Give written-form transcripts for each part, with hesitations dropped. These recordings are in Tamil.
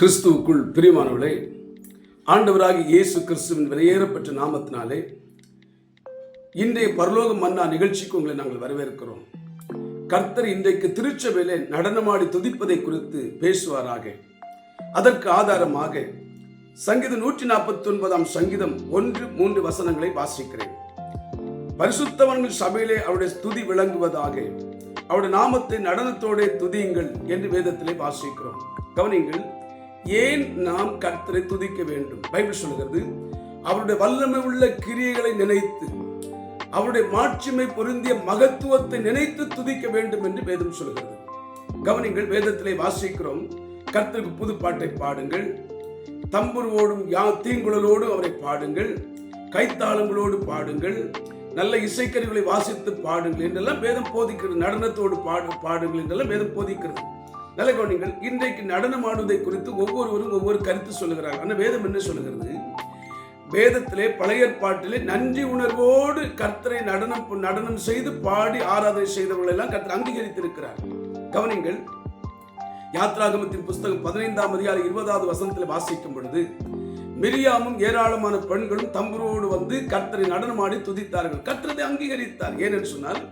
கிறிஸ்துவுக்குள் பிரியமானவர்களே, ஆண்டவராகிய இயேசு கிறிஸ்துவின் விலையேறப்பட்ட நாமத்தினாலே இன்றைய பரலோக மன்னா நிகழ்ச்சிக்கு உங்களை நாங்கள் வரவேற்கிறோம். கர்த்தர் இன்றைக்கு திருச்சபையிலே நடனமாடி துதிப்பதை குறித்து பேசுவாராக. அதற்கு ஆதாரமாக சங்கீதம் 149 சங்கீதம் 1-3 வசனங்களை வாசிக்கிறேன். பரிசுத்தவான்கள் சபையிலே அவருடைய துதி விளங்குவதாக, அவருடைய நாமத்தை நடனத்தோடு துதியுங்கள் என்று வேதத்திலே வாசிக்கிறோம். கவனிங்கள், ஏன் நாம் கர்த்தரை துதிக்க வேண்டும்? பைபிள் சொல்கிறது, அவருடைய வல்லமை உள்ள கிரியைகளை நினைத்து, அவருடைய மாட்சிமை பொருந்திய மகத்துவத்தை நினைத்து துதிக்க வேண்டும் என்று வேதம் சொல்கிறது. கவனிங்கள், வேதத்திலே வாசிக்கிறோம், கர்த்தருக்கு புது பாட்டை பாடுங்கள், தம்புரோடும் தீங்குழலோடு அவரை பாடுங்கள், கைத்தாளங்களோடு பாடுங்கள், நல்ல இசைக்கருவிகளை வாசித்து பாடுங்கள் என்றெல்லாம் வேதம் போதிக்கிறது. நடனத்தோடு பாடுங்கள் என்றெல்லாம் வேதம் போதிக்கிறது. நல்ல கவனிங்கள், இன்றைக்கு நடனம் ஆடுவதை குறித்து ஒவ்வொருவரும் ஒவ்வொரு கருத்து சொல்லுகிறார்கள். ஆனால் வேதம் என்ன சொல்லுகிறது? வேதத்திலே பழைய ஏற்பாட்டிலே நன்றி உணர்வோடு கர்த்தரை நடனம் செய்து பாடி ஆராதனை செய்தவர்கள் எல்லாம் கர்த்தர் அங்கீகரித்திருக்கிறார். கவனிங்கள், யாத்ராகமத்தின் புஸ்தகம் 15 அதிகாரம் 20 வசனத்தில் வாசிக்கும் பொழுது, மிரியாமும் ஏராளமான பெண்களும் தம்புரோடு வந்து கர்த்தரை நடனமாடி துதித்தார்கள். கர்த்தரை அங்கீகரித்தார். ஏனென்று சொன்னால்,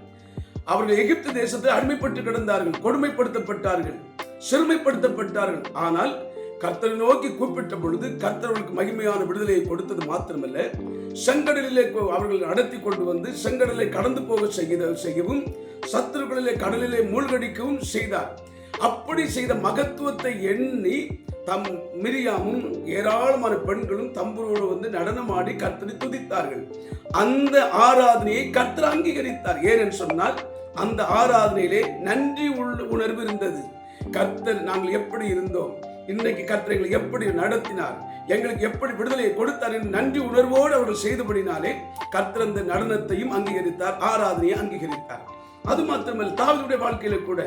அவர்கள் எகிப்து தேசத்தை அடிமைப்பட்டு கிடந்தார்கள், கொடுமைப்படுத்தப்பட்டார்கள், சிறுமைப்படுத்தப்பட்டார்கள். ஆனால் கர்த்தரை நோக்கி கூப்பிட்ட பொழுது கர்த்தர்களுக்கு மகிமையான விடுதலையை கொடுத்தது மாத்திரமல்ல, செங்கடலிலே அவர்கள் நடத்தி கொண்டு வந்து செங்கடலை கடந்து போக செய்யவும், சத்துருக்களிலே கடலிலே மூழ்கடிக்கவும் செய்தார். அப்படி செய்த மகத்துவத்தை எண்ணி மிரியாமும் ஏராளமான பெண்களும் தம்புரோடு வந்து நடனமாடி கர்த்தரை துதித்தார்கள். அந்த ஆராதனையை கர்த்தர் அங்கீகரித்தார். ஏனென்று சொன்னால், அந்த ஆராதனையிலே நன்றி உணர்வு இருந்தது. கர்த்தர் நாங்கள் எப்படி இருந்தோம், இன்றைக்கு கர்த்தர் எங்களை எப்படி நடத்தினார், எங்களுக்கு எப்படி விடுதலையை கொடுத்தார் என்று நன்றி உணர்வோடு அவர்கள் செய்தபடினாலே கர்த்தர் அந்த நடனத்தையும் அங்கீகரித்தார், ஆராதனையை அங்கீகரித்தார். அது மாத்திரமல்ல, தாவீதுடைய வாழ்க்கையில கூட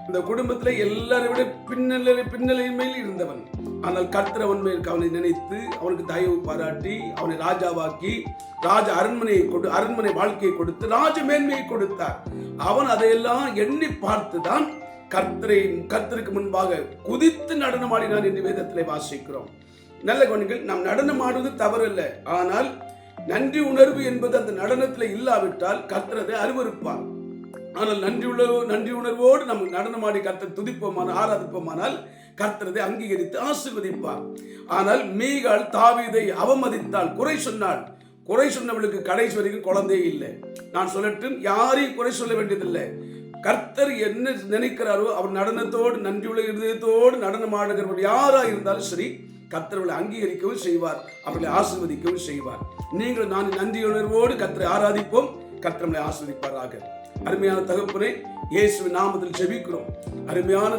இந்த குடும்பத்தில் எல்லாரை விட பின்னலைமையில் இருந்தவன். ஆனால் கர்த்தர் அவனை நினைத்து அவனுக்கு தயவு பாராட்டி அவனை ராஜாவாக்கி அரண்மனை வாழ்க்கையை கொடுத்து ராஜ மேன்மையை கொடுத்தார். அவன் அதையெல்லாம் எண்ணி பார்த்துதான் கர்த்தருக்கு முன்பாக குதித்து நடனமாடினான் என்று வேதத்திலே வாசிக்கிறோம். நல்ல கவனிகள், நாம் நடனம் ஆடுவது தவறல்ல. ஆனால் நன்றி உணர்வு என்பது அந்த நடனத்தில் இல்லாவிட்டால் கர்த்தர் அதை அருவருப்பார். ஆனால் நன்றி உணர்வோடு நம்ம நடனமாடி கர்த்தர் துதிப்போமானால், ஆராதிப்போமானால் கர்த்தரை அங்கீகரித்து ஆசீர்வதிப்பார். ஆனால் மீகாள் தாவீதை அவமதித்தாள், குறை சொன்னாள். குறை சொன்னவளுக்கு கடைசி வரைக்கும் குழந்தையே இல்லை. நான் சொல்லட்டும், யாரையும் குறை சொல்ல வேண்டியதில்லை. கர்த்தர் என்ன நினைக்கிறாரோ அவர் நடனத்தோடு நன்றியுள்ள இதயத்தோடு நடனம் ஆடுகிறவர் யாராக இருந்தாலும் சரி, கர்த்தர்களை அங்கீகரிக்கவும் செய்வார், அவர்களை ஆசீர்வதிக்கவும் செய்வார். நீங்கள் நான் நன்றியுணர்வோடு கர்த்தரை ஆராதிப்போம், கர்த்தரை ஆசீர்வதிப்பாராக. அருமையான தகப்பனே, இயேசுவின் நாமத்தில் ஜெபிக்கிறோம். அருமையான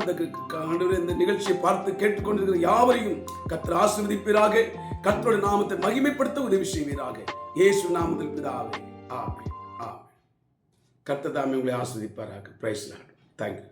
இந்த நிகழ்ச்சியை பார்த்து கேட்டுக்கொண்டிருக்கிற யாவரையும் கர்த்தர் ஆசீர்வதிப்பீராக. கர்த்தருடைய நாமத்தை மகிமைப்படுத்த உதவி செய்வீராக. இயேசு நாமத்தில் பிதாவே, ஆமென். கர்த்தர் தாமே உங்களை ஆசீர்வதிப்பாராக. Praise the Lord. தேங்க்யூ.